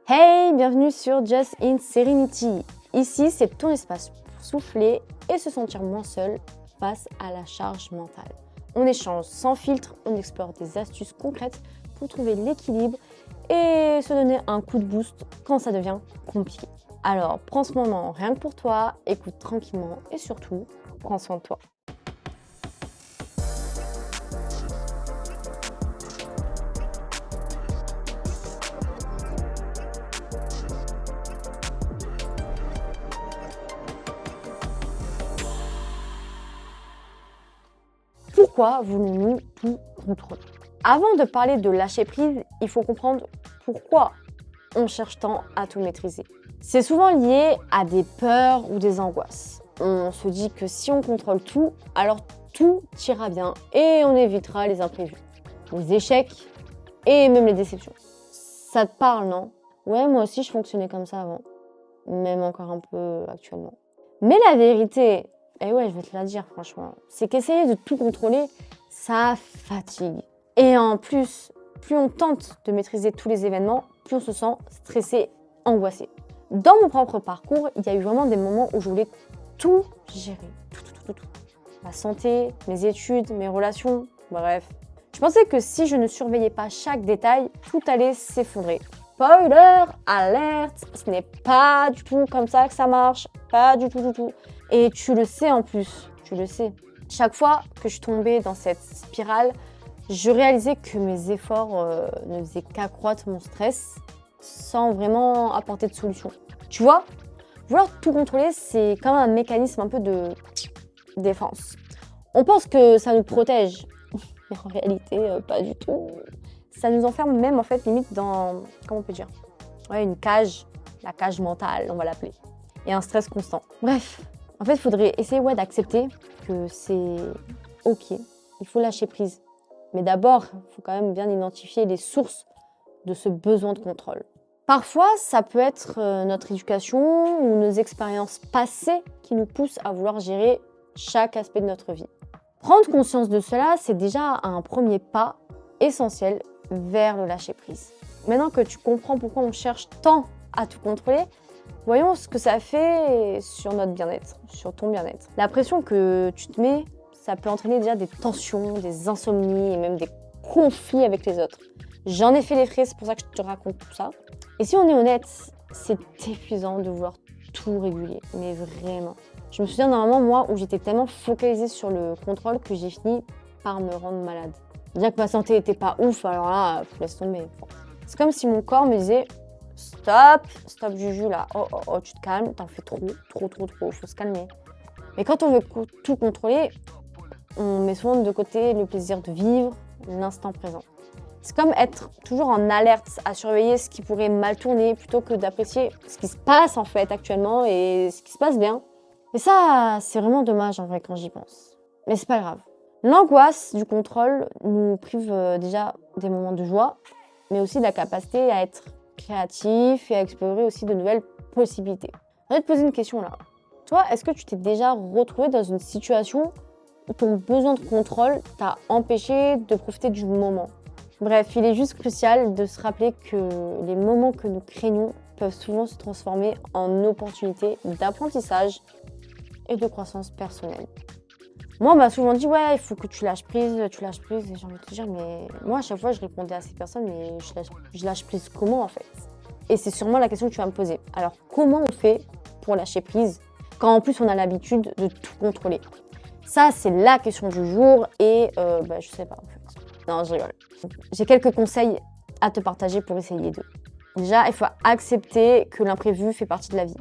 Hey, bienvenue sur Just in Serenity. Ici, c'est ton espace pour souffler et se sentir moins seul face à la charge mentale. On échange sans filtre, on explore des astuces concrètes pour trouver l'équilibre et se donner un coup de boost quand ça devient compliqué. Alors, prends ce moment rien que pour toi, écoute tranquillement et surtout, prends soin de toi. Pourquoi voulons-nous tout contrôler? Avant de parler de lâcher prise, il faut comprendre pourquoi on cherche tant à tout maîtriser. C'est souvent lié à des peurs ou des angoisses. On se dit que si on contrôle tout, alors tout ira bien et on évitera les imprévus, les échecs et même les déceptions. Ça te parle, non? Ouais, moi aussi je fonctionnais comme ça avant, même encore un peu actuellement. Mais la vérité, et ouais, je vais te la dire franchement, c'est qu'essayer de tout contrôler, ça fatigue. Et en plus, plus on tente de maîtriser tous les événements, plus on se sent stressé, angoissé. Dans mon propre parcours, il y a eu vraiment des moments où je voulais tout gérer. Tout. Ma santé, mes études, mes relations, bref. Je pensais que si je ne surveillais pas chaque détail, tout allait s'effondrer. Spoiler, alerte, ce n'est pas du tout comme ça que ça marche, pas du tout. Et tu le sais en plus, tu le sais. Chaque fois que je tombais dans cette spirale, je réalisais que mes efforts ne faisaient qu'accroître mon stress sans vraiment apporter de solution. Tu vois, vouloir tout contrôler, c'est comme un mécanisme un peu de défense. On pense que ça nous protège, mais en réalité, pas du tout. Ça nous enferme même en fait limite dans, comment on peut dire, ouais, une cage, la cage mentale, on va l'appeler, et un stress constant. Bref, en fait, il faudrait essayer d'accepter que c'est ok, il faut lâcher prise. Mais d'abord, il faut quand même bien identifier les sources de ce besoin de contrôle. Parfois, ça peut être notre éducation ou nos expériences passées qui nous poussent à vouloir gérer chaque aspect de notre vie. Prendre conscience de cela, c'est déjà un premier pas essentiel vers le lâcher-prise. Maintenant que tu comprends pourquoi on cherche tant à tout contrôler, voyons ce que ça fait sur notre bien-être, sur ton bien-être. La pression que tu te mets, ça peut entraîner déjà des tensions, des insomnies et même des conflits avec les autres. J'en ai fait les frais, c'est pour ça que je te raconte tout ça. Et si on est honnête, c'est épuisant de vouloir tout réguler, mais vraiment. Je me souviens d'un moment, moi, où j'étais tellement focalisée sur le contrôle que j'ai fini par me rendre malade. Bien que ma santé était pas ouf, alors là, laisse tomber. C'est comme si mon corps me disait stop Juju là, oh, tu te calmes, t'en fais trop, faut se calmer. Mais quand on veut tout contrôler, on met souvent de côté le plaisir de vivre l'instant présent. C'est comme être toujours en alerte à surveiller ce qui pourrait mal tourner plutôt que d'apprécier ce qui se passe en fait actuellement et ce qui se passe bien. Mais ça, c'est vraiment dommage en vrai quand j'y pense. Mais c'est pas grave. L'angoisse du contrôle nous prive déjà des moments de joie, mais aussi de la capacité à être créatif et à explorer aussi de nouvelles possibilités. Je vais te poser une question là. Toi, est-ce que tu t'es déjà retrouvé dans une situation où ton besoin de contrôle t'a empêché de profiter du moment? Bref, il est juste crucial de se rappeler que les moments que nous craignons peuvent souvent se transformer en opportunités d'apprentissage et de croissance personnelle. Moi, on m'a souvent dit, ouais, il faut que tu lâches prise. Et j'ai envie de te dire, mais moi, à chaque fois, je répondais à ces personnes, mais je lâche prise comment, en fait? Et c'est sûrement la question que tu vas me poser. Alors, comment on fait pour lâcher prise quand, en plus, on a l'habitude de tout contrôler? Ça, c'est la question du jour et je sais pas, en fait. Non, je rigole. J'ai quelques conseils à te partager pour essayer d'eux. Déjà, il faut accepter que l'imprévu fait partie de la vie.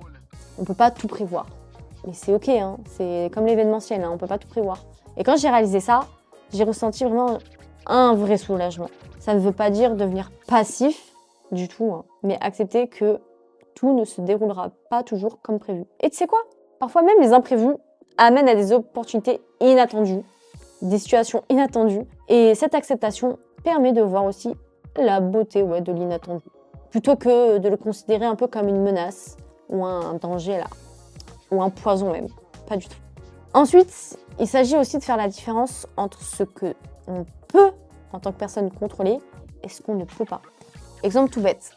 On ne peut pas tout prévoir. Mais c'est ok, hein. C'est comme l'événementiel, hein. On ne peut pas tout prévoir. Et quand j'ai réalisé ça, j'ai ressenti vraiment un vrai soulagement. Ça ne veut pas dire devenir passif du tout, hein, mais accepter que tout ne se déroulera pas toujours comme prévu. Et tu sais quoi? Parfois même les imprévus amènent à des opportunités inattendues, des situations inattendues. Et cette acceptation permet de voir aussi la beauté de l'inattendu. Plutôt que de le considérer un peu comme une menace ou un danger là. Ou un poison même, pas du tout. Ensuite, il s'agit aussi de faire la différence entre ce que on peut, en tant que personne, contrôler et ce qu'on ne peut pas. Exemple tout bête,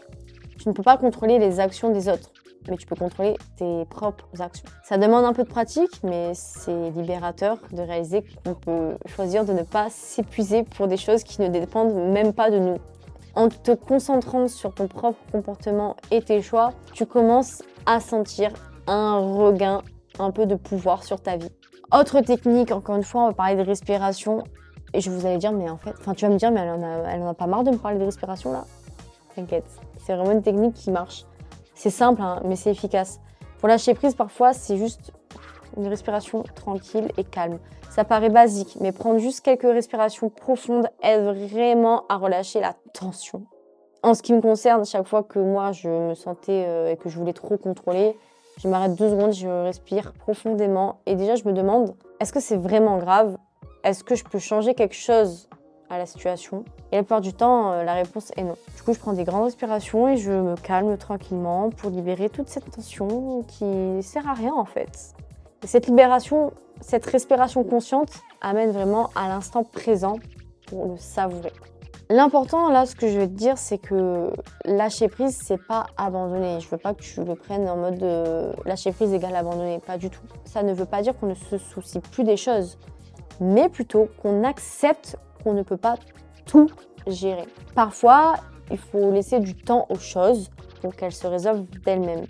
Tu ne peux pas contrôler les actions des autres, mais tu peux contrôler tes propres actions. Ça demande un peu de pratique, mais c'est libérateur de réaliser qu'on peut choisir de ne pas s'épuiser pour des choses qui ne dépendent même pas de nous. En te concentrant sur ton propre comportement et tes choix, tu commences à sentir un regain, un peu de pouvoir sur ta vie. Autre technique, encore une fois, on va parler de respiration. Et je vous allais dire, mais en fait, tu vas me dire, mais elle en a pas marre de me parler de respiration là? T'inquiète, c'est vraiment une technique qui marche. C'est simple, hein, mais c'est efficace. Pour lâcher prise, parfois, c'est juste une respiration tranquille et calme. Ça paraît basique, mais prendre juste quelques respirations profondes aide vraiment à relâcher la tension. En ce qui me concerne, chaque fois que moi, je me sentais et que je voulais trop contrôler, je m'arrête 2 secondes, je respire profondément et déjà, je me demande, est-ce que c'est vraiment grave? Est-ce que je peux changer quelque chose à la situation? Et la plupart du temps, la réponse est non. Du coup, je prends des grandes respirations et je me calme tranquillement pour libérer toute cette tension qui sert à rien en fait. Et cette libération, cette respiration consciente amène vraiment à l'instant présent pour le savourer. L'important là, ce que je vais te dire, c'est que lâcher prise, c'est pas abandonner. Je veux pas que tu le prennes en mode lâcher prise égale abandonner, pas du tout. Ça ne veut pas dire qu'on ne se soucie plus des choses, mais plutôt qu'on accepte qu'on ne peut pas tout gérer. Parfois, il faut laisser du temps aux choses pour qu'elles se résolvent d'elles-mêmes.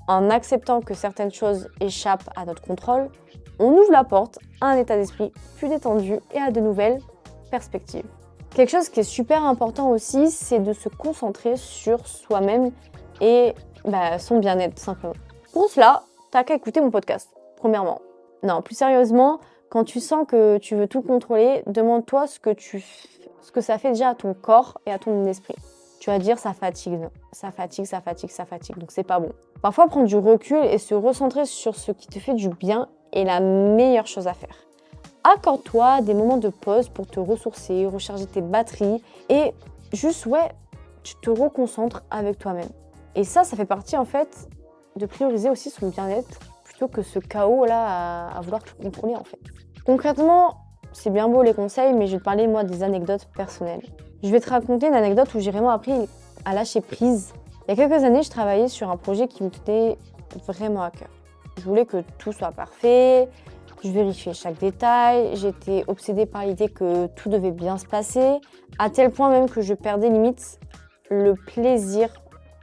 En acceptant que certaines choses échappent à notre contrôle, on ouvre la porte à un état d'esprit plus détendu et à de nouvelles perspectives. Quelque chose qui est super important aussi, c'est de se concentrer sur soi-même et son bien-être, tout simplement. Pour cela, t'as qu'à écouter mon podcast, premièrement. Non, plus sérieusement, quand tu sens que tu veux tout contrôler, demande-toi ce que ça fait déjà à ton corps et à ton esprit. Tu vas dire ça fatigue, donc c'est pas bon. Parfois, prendre du recul et se recentrer sur ce qui te fait du bien est la meilleure chose à faire. Accorde-toi des moments de pause pour te ressourcer, recharger tes batteries et juste, tu te reconcentres avec toi-même. Et ça fait partie en fait de prioriser aussi son bien-être plutôt que ce chaos là à vouloir tout contrôler en fait. Concrètement, c'est bien beau les conseils, mais je vais te parler moi des anecdotes personnelles. Je vais te raconter une anecdote où j'ai vraiment appris à lâcher prise. Il y a quelques années, je travaillais sur un projet qui me tenait vraiment à cœur. Je voulais que tout soit parfait, je vérifiais chaque détail, j'étais obsédée par l'idée que tout devait bien se passer, à tel point même que je perdais limite le plaisir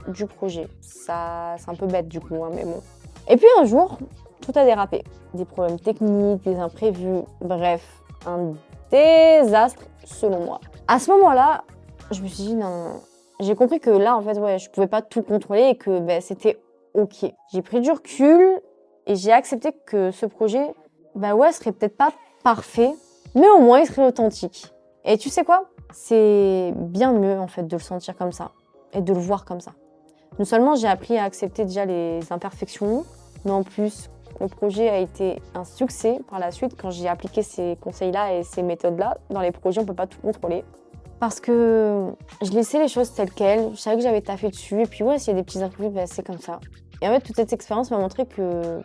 du projet. Ça, c'est un peu bête du coup, hein, mais bon. Et puis un jour, tout a dérapé. Des problèmes techniques, des imprévus, bref, un désastre selon moi. À ce moment-là, je me suis dit non. J'ai compris que là, en fait, je pouvais pas tout contrôler et que c'était ok. J'ai pris du recul et j'ai accepté que ce projet, serait peut-être pas parfait, mais au moins il serait authentique. Et tu sais quoi? C'est bien mieux en fait de le sentir comme ça et de le voir comme ça. Non seulement j'ai appris à accepter déjà les imperfections, mais en plus, le projet a été un succès par la suite quand j'ai appliqué ces conseils-là et ces méthodes-là. Dans les projets, on ne peut pas tout contrôler. Parce que je laissais les choses telles quelles, je savais que j'avais taffé dessus, et puis s'il y a des petits imprévus, c'est comme ça. Et en fait, toute cette expérience m'a montré que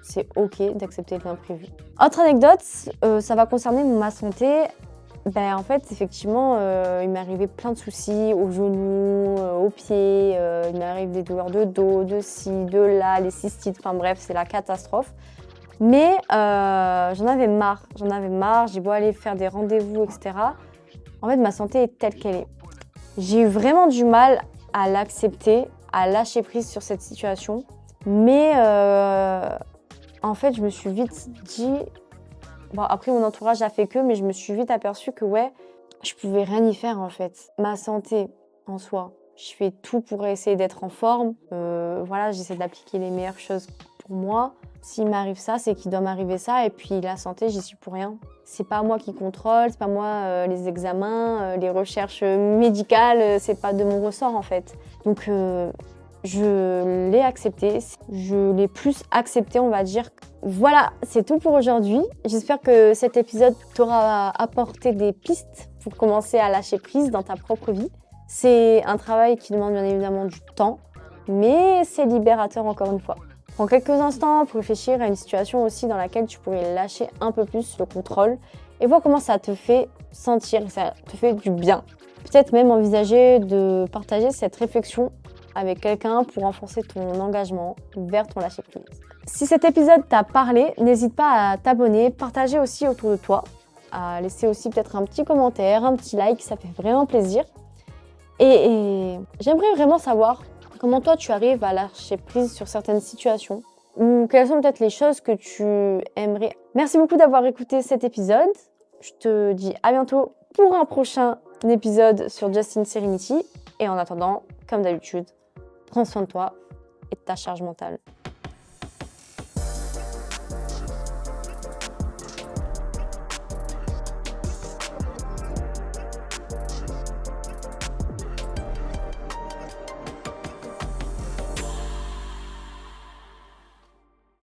c'est ok d'accepter l'imprévu. Autre anecdote, ça va concerner ma santé. En fait, effectivement, il m'est arrivé plein de soucis aux genoux, aux pieds, il m'arrive des douleurs de dos, de ci, de là, les cystites, enfin bref, c'est la catastrophe. Mais j'en avais marre, j'ai beau aller faire des rendez-vous, etc. En fait, ma santé est telle qu'elle est. J'ai eu vraiment du mal à l'accepter, à lâcher prise sur cette situation. Mais en fait, je me suis vite dit... après, mon entourage a fait que, mais je me suis vite aperçue que je pouvais rien y faire en fait. Ma santé en soi, je fais tout pour essayer d'être en forme. J'essaie d'appliquer les meilleures choses pour moi. S'il m'arrive ça, c'est qu'il doit m'arriver ça. Et puis la santé, j'y suis pour rien. C'est pas moi qui contrôle, c'est pas moi les examens, les recherches médicales, c'est pas de mon ressort en fait. Donc je l'ai accepté, je l'ai plus accepté, on va dire. Voilà, c'est tout pour aujourd'hui. J'espère que cet épisode t'aura apporté des pistes pour commencer à lâcher prise dans ta propre vie. C'est un travail qui demande bien évidemment du temps, mais c'est libérateur encore une fois. Prends quelques instants pour réfléchir à une situation aussi dans laquelle tu pourrais lâcher un peu plus le contrôle et voir comment ça te fait sentir, ça te fait du bien. Peut-être même envisager de partager cette réflexion avec quelqu'un pour renforcer ton engagement vers ton lâcher-prise. Si cet épisode t'a parlé, n'hésite pas à t'abonner, partager aussi autour de toi, à laisser aussi peut-être un petit commentaire, un petit like, ça fait vraiment plaisir. Et j'aimerais vraiment savoir comment toi tu arrives à lâcher prise sur certaines situations ou quelles sont peut-être les choses que tu aimerais. Merci beaucoup d'avoir écouté cet épisode. Je te dis à bientôt pour un prochain épisode sur Just in Serenity. Et en attendant, comme d'habitude, prends soin de toi et de ta charge mentale.